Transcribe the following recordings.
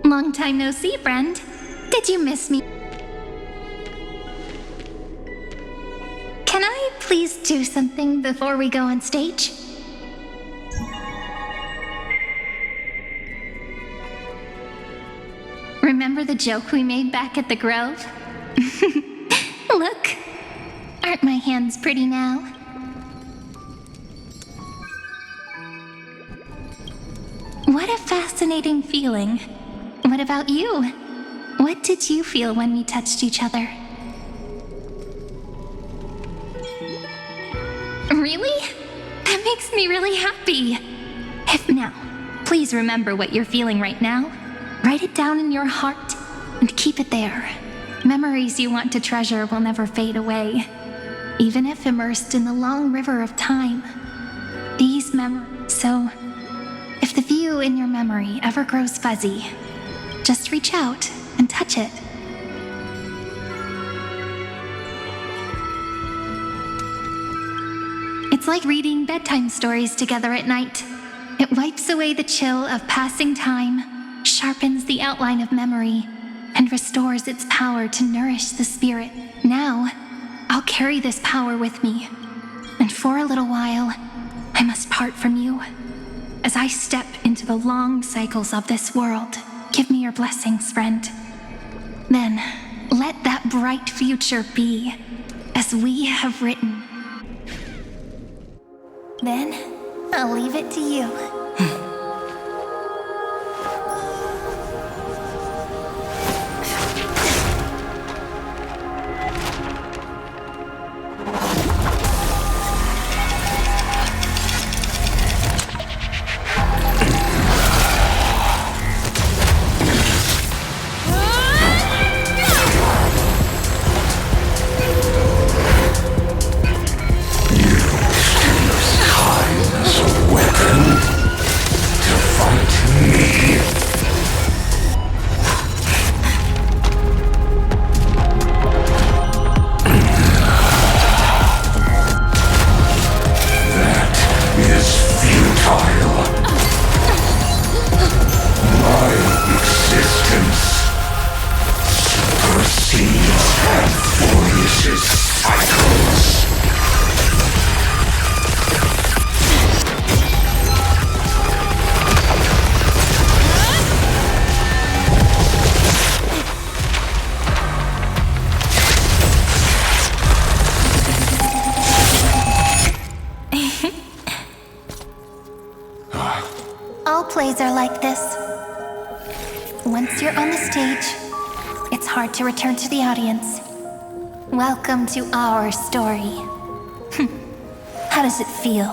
Long time no see, friend. Did you miss me? Can I please do something before we go on stage? Remember the joke we made back at the Grove? Look, aren't my hands pretty now? What a fascinating feeling. What about you? What did you feel when we touched each other? Really? That makes me really happy. Now, please remember what you're feeling right now. Write it down in your heart and keep it there. Memories you want to treasure will never fade away, even if immersed in the long river of time. These memories. So, if the view in your memory ever grows fuzzy, just reach out and touch it. It's like reading bedtime stories together at night. It wipes away the chill of passing time, sharpens the outline of memory, and restores its power to nourish the spirit. Now, I'll carry this power with me, and for a little while, I must part from you. As I step into the long cycles of this world, give me your blessings, friend. Then, let that bright future be, as we have written. Then, I'll leave it to you. All plays are like this. Once you're on the stage, it's hard to return to the audience. Welcome to our story. How does it feel?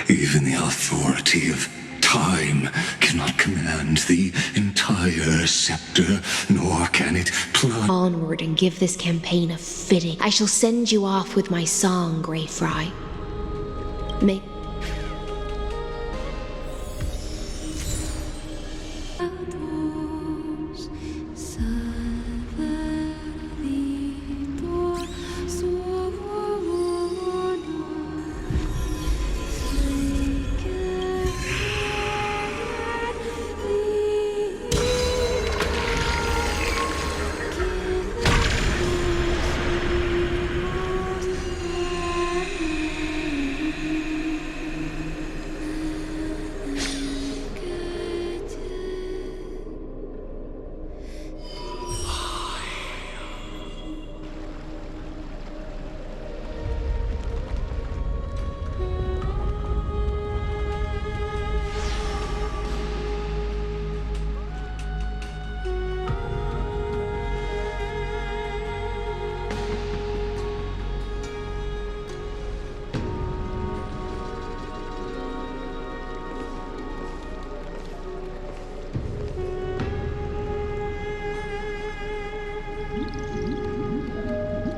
Even the authority of time cannot command the entire scepter, nor can it plunge onward and give this campaign a fitting. I shall send you off with my song, Grey Fry. May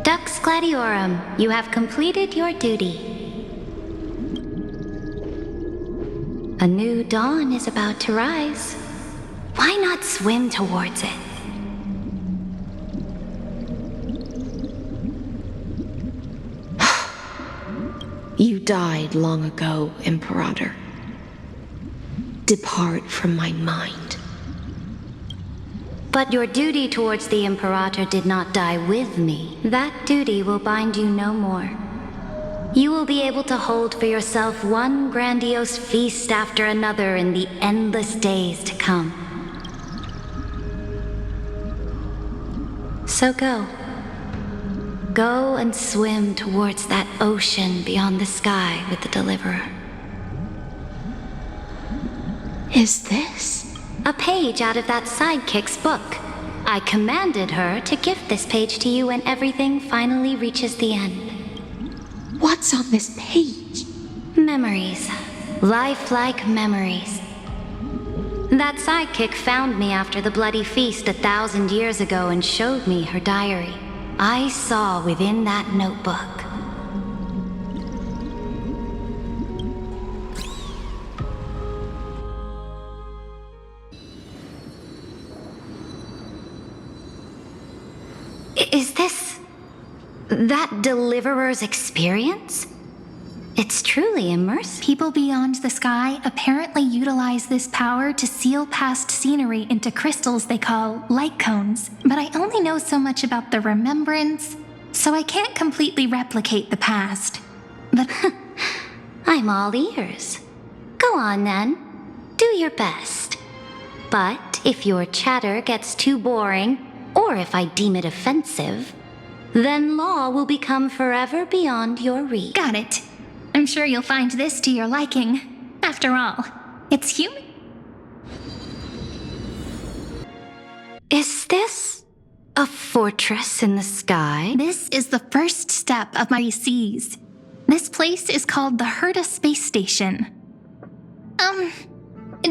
Dux Gladiorum, you have completed your duty. A new dawn is about to rise. Why not swim towards it? died long ago, Imperator. Depart from my mind. But your duty towards the Imperator did not die with me. That duty will bind you no more. You will be able to hold for yourself one grandiose feast after another in the endless days to come. So go. Go and swim towards that ocean beyond the sky with the Deliverer. Is this? A page out of that sidekick's book. I commanded her to gift this page to you when everything finally reaches the end. What's on this page? Memories. Lifelike memories. That sidekick found me after the bloody feast 1,000 years ago and showed me her diary. I saw within that notebook. Is this that Deliverer's experience? It's truly immersive. People beyond the sky apparently utilize this power to seal past scenery into crystals they call light cones. But I only know so much about the remembrance, so I can't completely replicate the past. But I'm all ears. Go on then. Do your best. But if your chatter gets too boring, or if I deem it offensive, then law will become forever beyond your reach. got it. I'm sure you'll find this to your liking. After all, it's human. Is this a fortress in the sky? This is the first step of my seas. This place is called the Herta Space Station.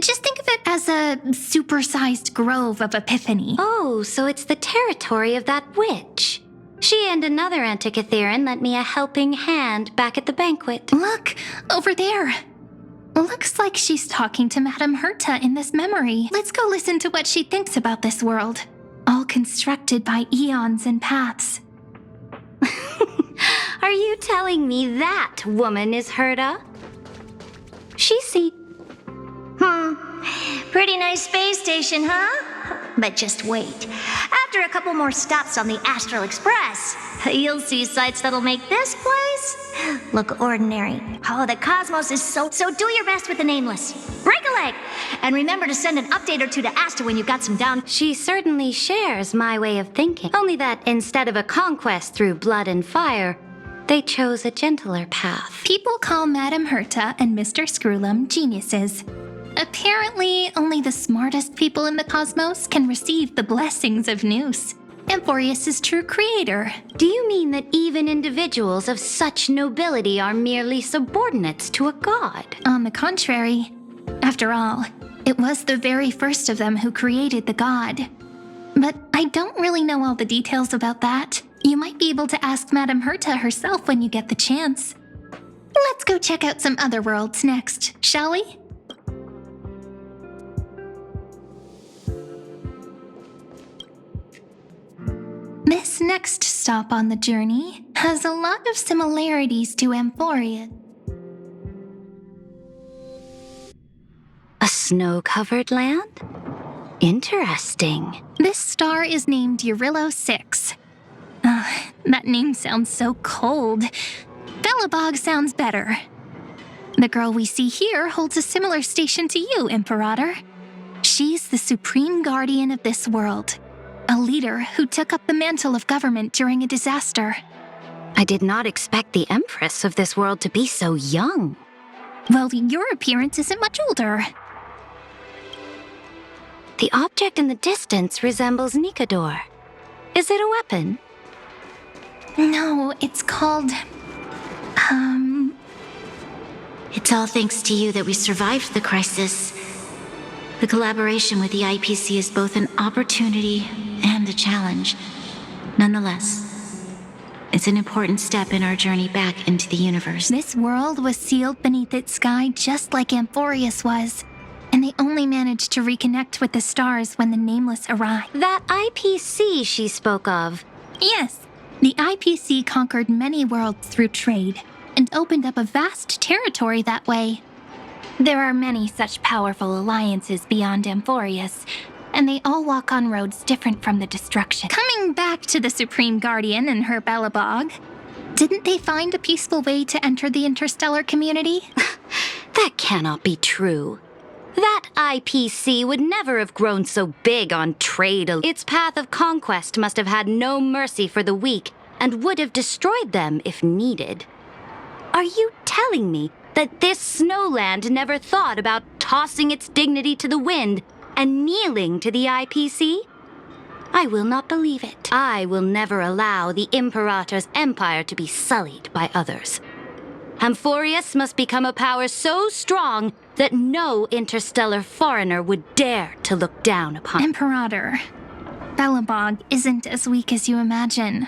Just think of it as a supersized grove of Epiphany. Oh, so it's the territory of that witch. She and another Antikytheran lent me a helping hand back at the banquet. Look, over there. Looks like she's talking to Madame Herta in this memory. Let's go listen to what she thinks about this world. All constructed by eons and paths. Are you telling me that woman is Herta? She seemed... Pretty nice space station, huh? But just wait. After a couple more stops on the Astral Express, you'll see sights that'll make this place look ordinary. Oh, the cosmos is so do your best with the nameless. Break a leg! And remember to send an update or two to Asta when you've got some down... She certainly shares my way of thinking. Only that instead of a conquest through blood and fire, they chose a gentler path. People call Madame Herta and Mr. Screwlum geniuses. Apparently, only the smartest people in the cosmos can receive the blessings of Nous, Amphoreous' true creator. Do you mean that even individuals of such nobility are merely subordinates to a god? On the contrary, after all, it was the very first of them who created the god. But I don't really know all the details about that. You might be able to ask Madame Herta herself when you get the chance. Let's go check out some other worlds next, shall we? This next stop on the journey has a lot of similarities to Amphoreous. A snow-covered land? Interesting. This star is named Eurillo 6. That name sounds so cold. Belobog sounds better. The girl we see here holds a similar station to you, Imperator. She's the supreme guardian of this world. A leader who took up the mantle of government during a disaster. I did not expect the Empress of this world to be so young. Well, your appearance isn't much older. The object in the distance resembles Nikador. Is it a weapon? No, it's called... It's all thanks to you that we survived the crisis. The collaboration with the IPC is both an opportunity and a challenge. Nonetheless, it's an important step in our journey back into the universe. This world was sealed beneath its sky just like Amphoreous was, and they only managed to reconnect with the stars when the Nameless arrived. That IPC she spoke of. Yes, the IPC conquered many worlds through trade, and opened up a vast territory that way. There are many such powerful alliances beyond Amphoreous, and they all walk on roads different from the destruction. Coming back to the Supreme Guardian and her Belobog, didn't they find a peaceful way to enter the interstellar community? That cannot be true. That IPC would never have grown so big on trade. Its path of conquest must have had no mercy for the weak and would have destroyed them if needed. Are you telling me that this snowland never thought about tossing its dignity to the wind and kneeling to the IPC? I will not believe it. I will never allow the Imperator's empire to be sullied by others. Amphoreous must become a power so strong that no interstellar foreigner would dare to look down upon. Imperator, Belobog isn't as weak as you imagine.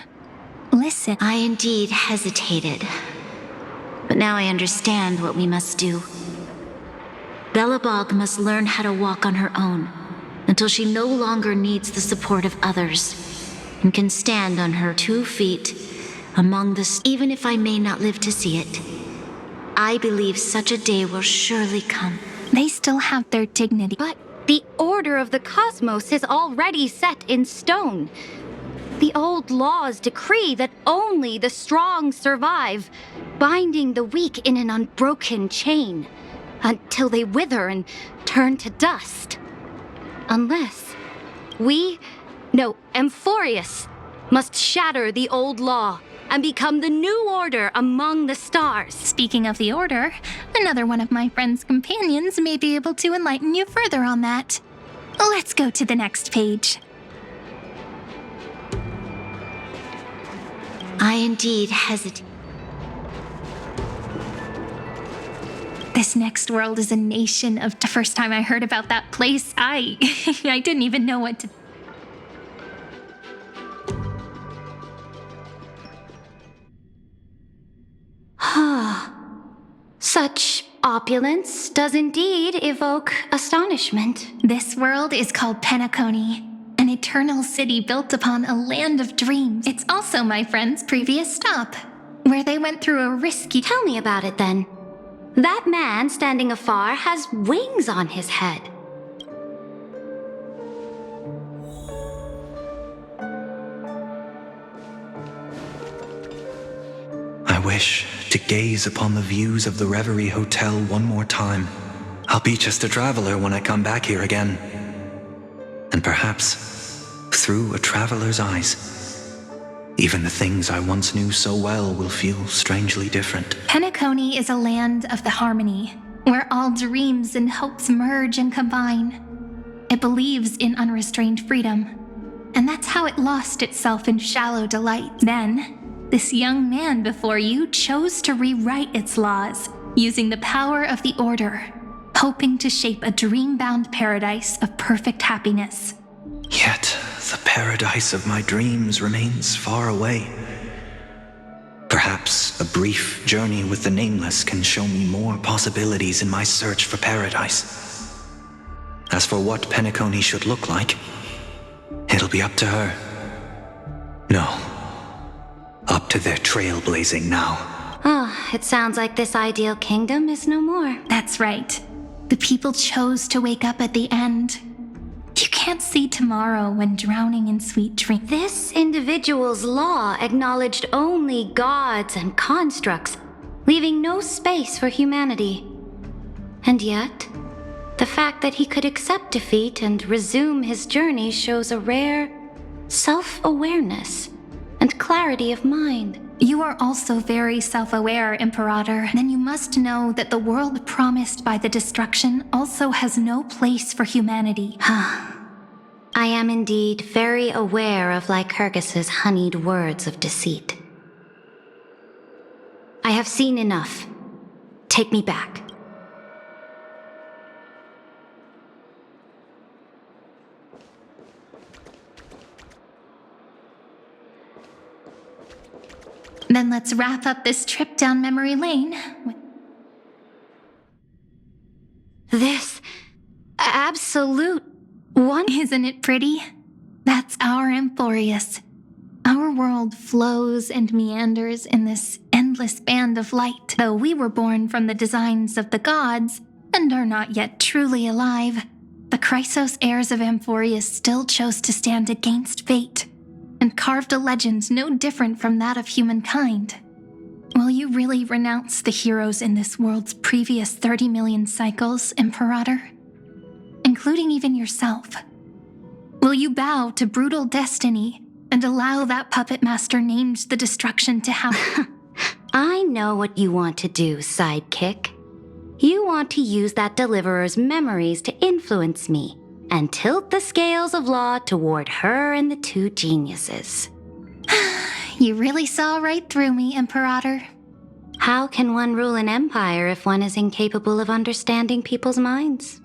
Listen. I indeed hesitated. But now I understand what we must do. Belobog must learn how to walk on her own until she no longer needs the support of others and can stand on her 2 feet among the... Even if I may not live to see it, I believe such a day will surely come. They still have their dignity. But the order of the cosmos is already set in stone. The old laws decree that only the strong survive, binding the weak in an unbroken chain until they wither and turn to dust. Unless Amphoreous must shatter the old law and become the new order among the stars. Speaking of the order, another one of my friend's companions may be able to enlighten you further on that. Let's go to the next page. I indeed hesitate. This next world is a nation of... The first time I heard about that place, I didn't even know what to... Such opulence does indeed evoke astonishment. This world is called Penacony, an eternal city built upon a land of dreams. It's also my friend's previous stop, where they went through a risky... Tell me about it then. That man standing afar has wings on his head. I wish to gaze upon the views of the Reverie Hotel one more time. I'll be just a traveler when I come back here again. And perhaps, through a traveler's eyes, even the things I once knew so well will feel strangely different. Penacony is a land of the harmony, where all dreams and hopes merge and combine. It believes in unrestrained freedom, and that's how it lost itself in shallow delight. Then, this young man before you chose to rewrite its laws, using the power of the Order, hoping to shape a dream-bound paradise of perfect happiness. Yet, the paradise of my dreams remains far away. Perhaps a brief journey with the Nameless can show me more possibilities in my search for paradise. As for what Penacony should look like, it'll be up to her. No. Up to their trailblazing now. It sounds like this ideal kingdom is no more. That's right. The people chose to wake up at the end. You can't see tomorrow when drowning in sweet dreams. This individual's law acknowledged only gods and constructs, leaving no space for humanity. And yet, the fact that he could accept defeat and resume his journey shows a rare self-awareness and clarity of mind. You are also very self-aware, Imperator. Then you must know that the world promised by the destruction also has no place for humanity. I am indeed very aware of Lycurgus's honeyed words of deceit. I have seen enough. Take me back. Then let's wrap up this trip down memory lane. This absolute one. Isn't it pretty? That's our Amphoreous. Our world flows and meanders in this endless endless band of light. Though we were born from the designs of the gods and are not yet truly alive, the Chrysos heirs of Amphoreous still chose to stand against fate and carved a legend no different from that of humankind. Will you really renounce the heroes in this world's previous 30 million cycles, Imperator? Including even yourself. Will you bow to brutal destiny and allow that puppet master named the destruction to happen? I know what you want to do, sidekick. You want to use that deliverer's memories to influence me and tilt the scales of law toward her and the two geniuses. You really saw right through me, Imperator. How can one rule an empire if one is incapable of understanding people's minds?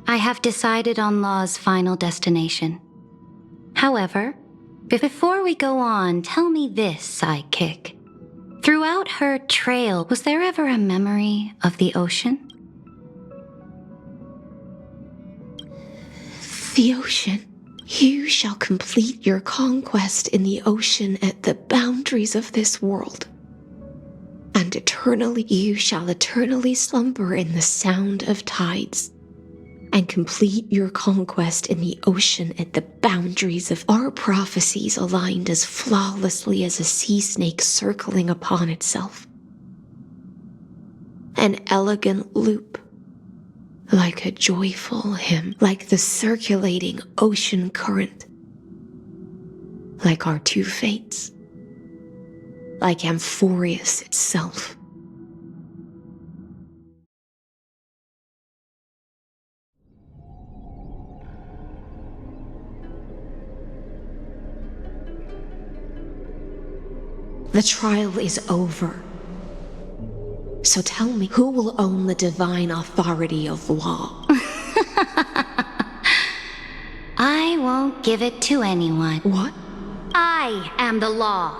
I have decided on Law's final destination. However, before we go on, tell me this, sidekick. Throughout her trail, was there ever a memory of the ocean? The ocean. You shall complete your conquest in the ocean at the boundaries of this world. And eternally you shall eternally slumber in the sound of tides. And complete your conquest in the ocean at the boundaries of our prophecies aligned as flawlessly as a sea snake circling upon itself. An elegant loop. Like a joyful hymn, like the circulating ocean current, like our two fates, like Amphoreous itself. The trial is over. So tell me, who will own the divine authority of law? I won't give it to anyone. What? I am the law.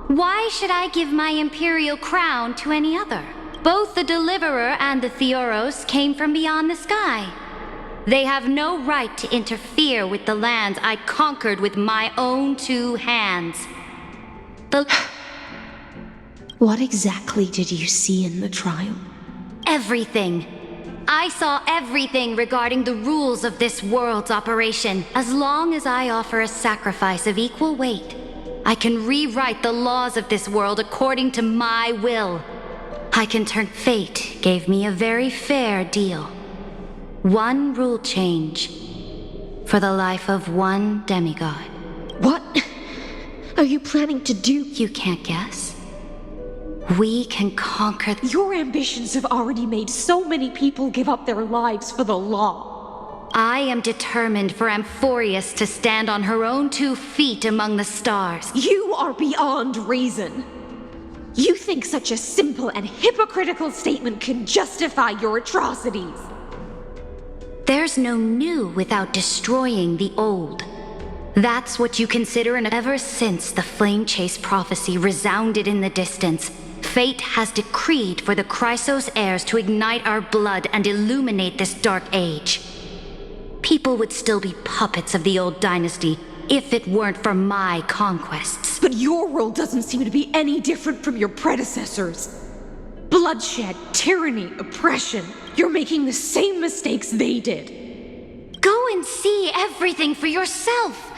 Why should I give my imperial crown to any other? Both the Deliverer and the Theoros came from beyond the sky. They have no right to interfere with the lands I conquered with my own two hands. What exactly did you see in the trial? Everything. I saw everything regarding the rules of this world's operation. As long as I offer a sacrifice of equal weight, I can rewrite the laws of this world according to my will. I can turn. Fate gave me a very fair deal. One rule change for the life of one demigod. What are you planning to do? You can't guess? We can conquer. Your ambitions have already made so many people give up their lives for the law. I am determined for Amphoreous to stand on her own 2 feet among the stars. You are beyond reason. You think such a simple and hypocritical statement can justify your atrocities. There's no new without destroying the old. That's what you consider, and ever since the Flame Chase prophecy resounded in the distance, fate has decreed for the Chrysos heirs to ignite our blood and illuminate this dark age. People would still be puppets of the old dynasty if it weren't for my conquests. But your world doesn't seem to be any different from your predecessors. Bloodshed, tyranny, oppression. You're making the same mistakes they did. Go and see everything for yourself.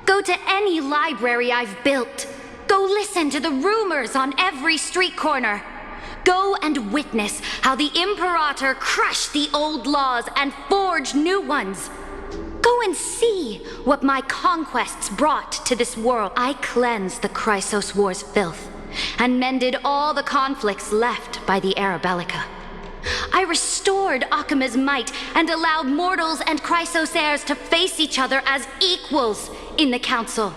Go to any library I've built. Go listen to the rumors on every street corner. Go and witness how the Imperator crushed the old laws and forged new ones. Go and see what my conquests brought to this world. I cleansed the Chrysos War's filth and mended all the conflicts left by the Arabellica. I restored Akima's might and allowed mortals and Chrysos heirs to face each other as equals in the council.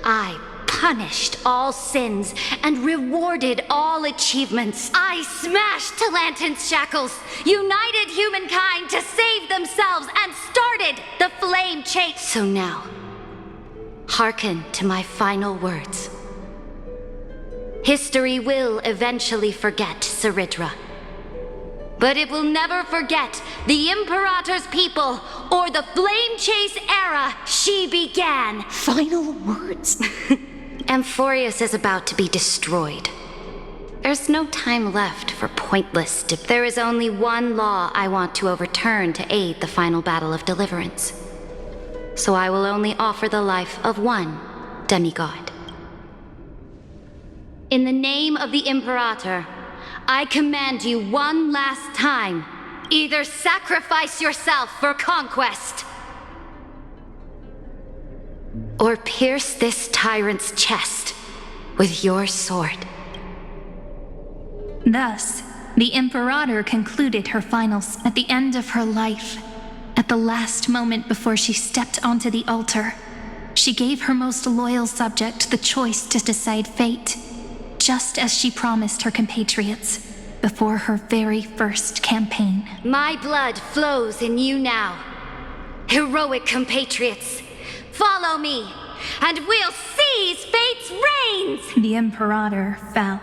I punished all sins and rewarded all achievements. I smashed Talantin's shackles, united humankind to save themselves, and started the Flame Chase. So now, hearken to my final words. History will eventually forget Saridra, but it will never forget the Imperator's people or the Flame Chase era she began. Final words? Amphoreous is about to be destroyed. There's no time left for pointless There is only one law I want to overturn to aid the final battle of deliverance. So I will only offer the life of one demigod. In the name of the Imperator, I command you one last time. Either sacrifice yourself for conquest, or pierce this tyrant's chest with your sword. Thus, the Imperator concluded her finals at the end of her life. At the last moment before she stepped onto the altar, she gave her most loyal subject the choice to decide fate, just as she promised her compatriots before her very first campaign. My blood flows in you now. Heroic compatriots, follow me, and we'll seize fate's reins! The Imperator fell.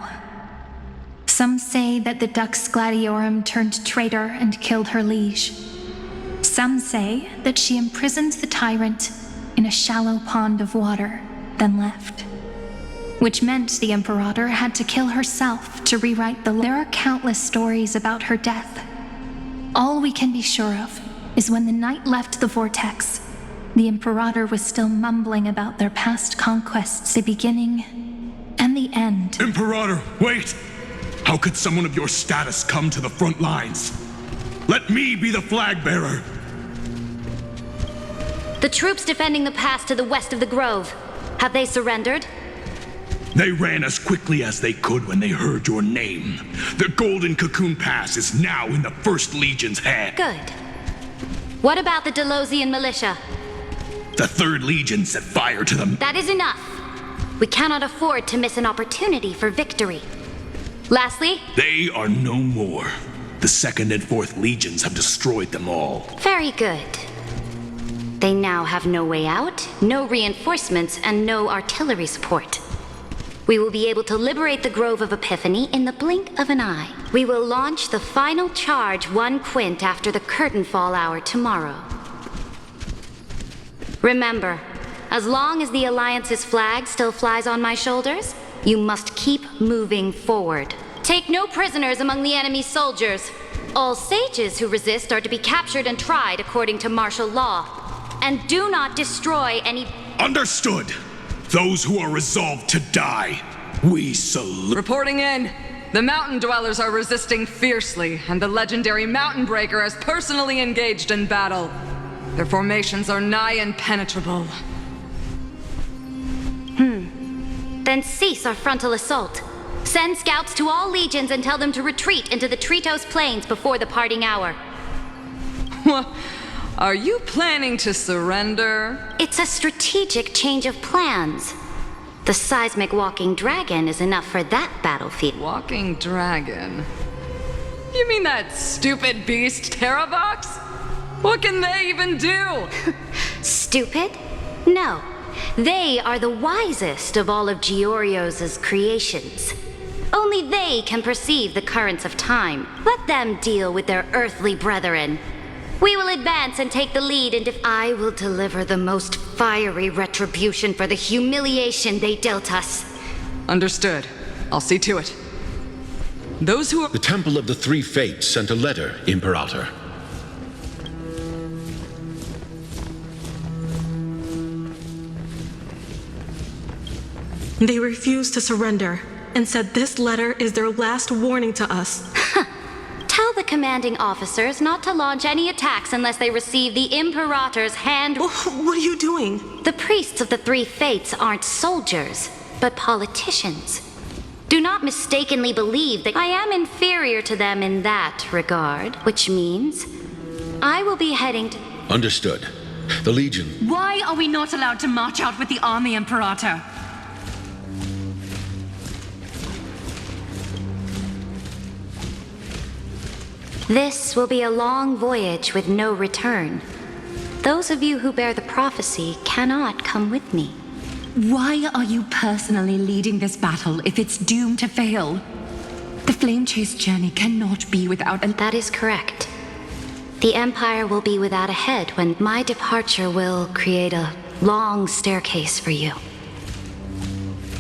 Some say that the Dux Gladiorum turned traitor and killed her liege. Some say that she imprisoned the tyrant in a shallow pond of water, then left. Which meant the Imperator had to kill herself to rewrite the... There are countless stories about her death. All we can be sure of is when the knight left the vortex, the Imperator was still mumbling about their past conquests, the beginning and the end. Imperator, wait! How could someone of your status come to the front lines? Let me be the flag bearer! The troops defending the pass to the west of the grove, have they surrendered? They ran as quickly as they could when they heard your name. The Golden Cocoon Pass is now in the First Legion's hand. Good. What about the Delosian militia? The Third Legion set fire to them. That is enough. We cannot afford to miss an opportunity for victory. Lastly, they are no more. The Second and Fourth Legions have destroyed them all. Very good. They now have no way out, no reinforcements, and no artillery support. We will be able to liberate the Grove of Epiphany in the blink of an eye. We will launch the final charge 1 quint after the curtain fall hour tomorrow. Remember, as long as the Alliance's flag still flies on my shoulders, you must keep moving forward. Take no prisoners among the enemy's soldiers. All sages who resist are to be captured and tried according to martial law. And do not destroy any... Understood! Those who are resolved to die, we salute. Reporting in. The mountain dwellers are resisting fiercely, and the legendary Mountain Breaker has personally engaged in battle. Their formations are nigh impenetrable. Then cease our frontal assault. Send scouts to all legions and tell them to retreat into the Tritos Plains before the parting hour. What? Are you planning to surrender? It's a strategic change of plans. The seismic walking dragon is enough for that battlefield. Walking dragon? You mean that stupid beast, Terravox? What can they even do? Stupid? No. They are the wisest of all of Georios' creations. Only they can perceive the currents of time. Let them deal with their earthly brethren. We will advance and take the lead, and if I will deliver the most fiery retribution for the humiliation they dealt us. Understood. I'll see to it. Those who are... The Temple of the Three Fates sent a letter, Imperator. They refused to surrender and said this letter is their last warning to us. Tell the commanding officers not to launch any attacks unless they receive the Imperator's hand... What are you doing? The priests of the Three Fates aren't soldiers, but politicians. Do not mistakenly believe that I am inferior to them in that regard, which means I will be heading to... Understood. The Legion... Why are we not allowed to march out with the army, Imperator? This will be a long voyage with no return. Those of you who bear the prophecy cannot come with me. Why are you personally leading this battle if it's doomed to fail? The Flame Chase journey cannot be without a... That is correct. The Empire will be without a head when my departure will create a long staircase for you.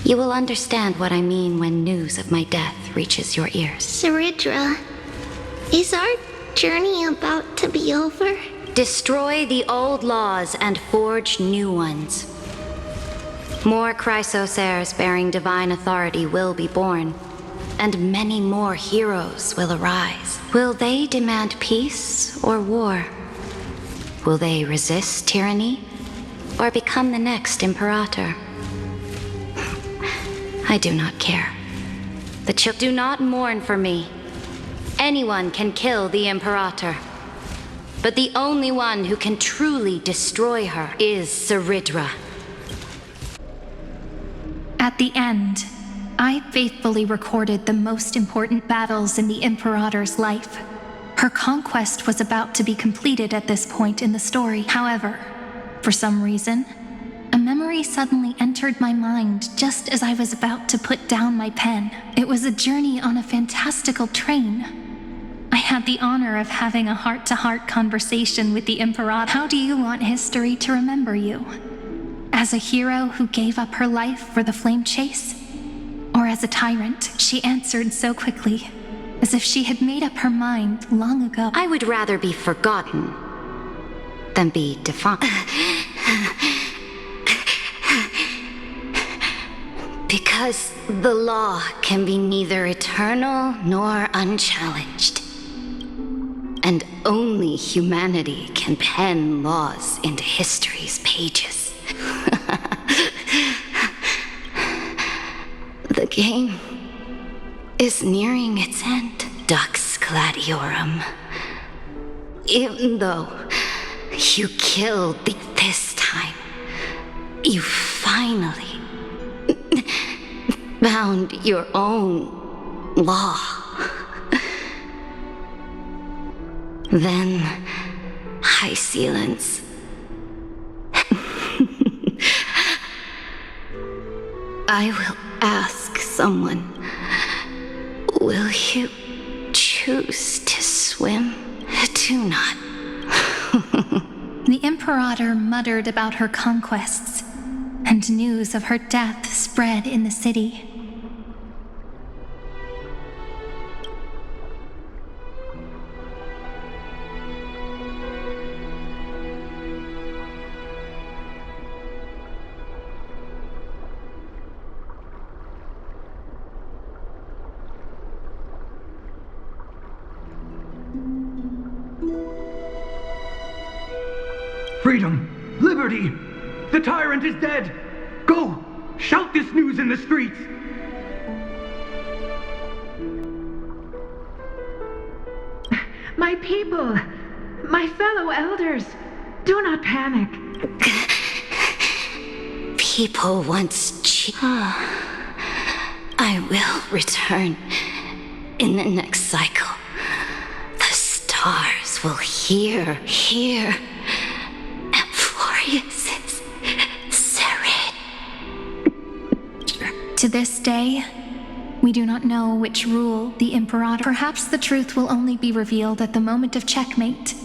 You will understand what I mean when news of my death reaches your ears. Saridra, is our journey about to be over? Destroy the old laws and forge new ones. More Chrysosaurs bearing divine authority will be born, and many more heroes will arise. Will they demand peace or war? Will they resist tyranny or become the next Imperator? I do not care. The children do not mourn for me. Anyone can kill the Imperator. But the only one who can truly destroy her is Saridra. At the end, I faithfully recorded the most important battles in the Imperator's life. Her conquest was about to be completed at this point in the story. However, for some reason, a memory suddenly entered my mind just as I was about to put down my pen. It was a journey on a fantastical train. I had the honor of having a heart-to-heart conversation with the Imperator. How do you want history to remember you? As a hero who gave up her life for the flame chase? Or as a tyrant? She answered so quickly, as if she had made up her mind long ago. I would rather be forgotten than be defined. Because the law can be neither eternal nor unchallenged. And only humanity can pen laws into history's pages. The game is nearing its end, Dux Gladiorum. Even though you killed this time, you finally found your own law. Then, High Sealants. I will ask someone, will you choose to swim? Do not. The Imperator muttered about her conquests, and news of her death spread in the city. Freedom! Liberty! The tyrant is dead! Go! Shout this news in the streets! My people, my fellow elders, do not panic. People once I will return in the next cycle. The stars will hear Amphoreous' Sarid. To this day, we do not know which rule the Imperator. Perhaps the truth will only be revealed at the moment of checkmate.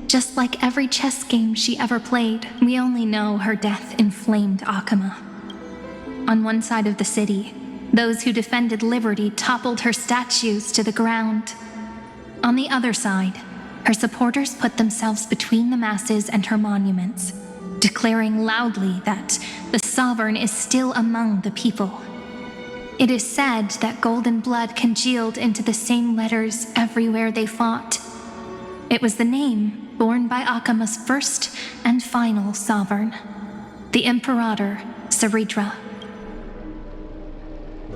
Just like every chess game she ever played, we only know her death inflamed Akama. On one side of the city, those who defended liberty toppled her statues to the ground. On the other side, her supporters put themselves between the masses and her monuments, declaring loudly that the sovereign is still among the people. It is said that golden blood congealed into the same letters everywhere they fought. It was the name borne by Akama's first and final sovereign, the Imperator Saridra.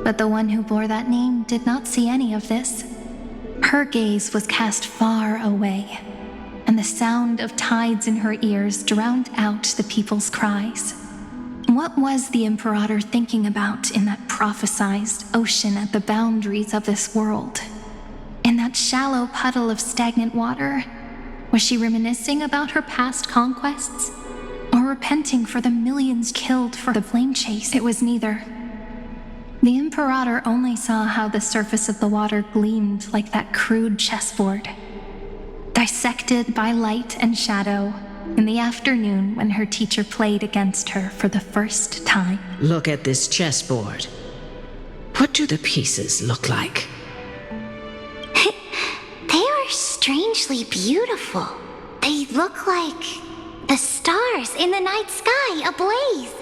But the one who bore that name did not see any of this. Her gaze was cast far away, and the sound of tides in her ears drowned out the people's cries. What was the Imperator thinking about in that prophesized ocean at the boundaries of this world? In that shallow puddle of stagnant water? Was she reminiscing about her past conquests? Or repenting for the millions killed for the flame chase? It was neither. The Imperator only saw how the surface of the water gleamed like that crude chessboard. Dissected by light and shadow, in the afternoon when her teacher played against her for the first time. Look at this chessboard. What do the pieces look like? They are strangely beautiful. They look like the stars in the night sky ablaze.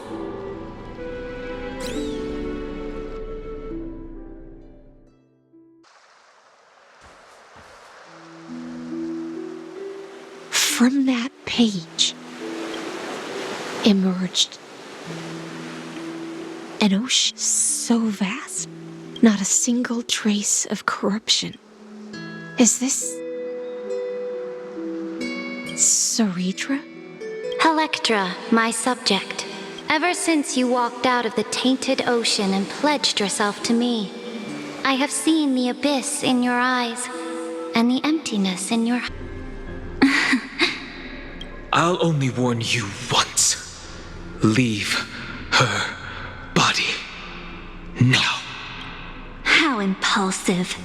From that page emerged an ocean so vast, not a single trace of corruption. Is this Saritra? Electra, my subject. Ever since you walked out of the tainted ocean and pledged yourself to me, I have seen the abyss in your eyes and the emptiness in your... I'll only warn you once. Leave her body. Now. How impulsive.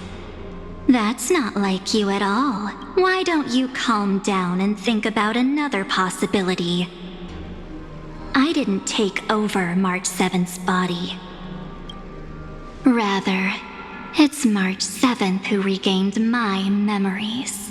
That's not like you at all. Why don't you calm down and think about another possibility? I didn't take over March 7th's body. Rather, it's March 7th who regained my memories.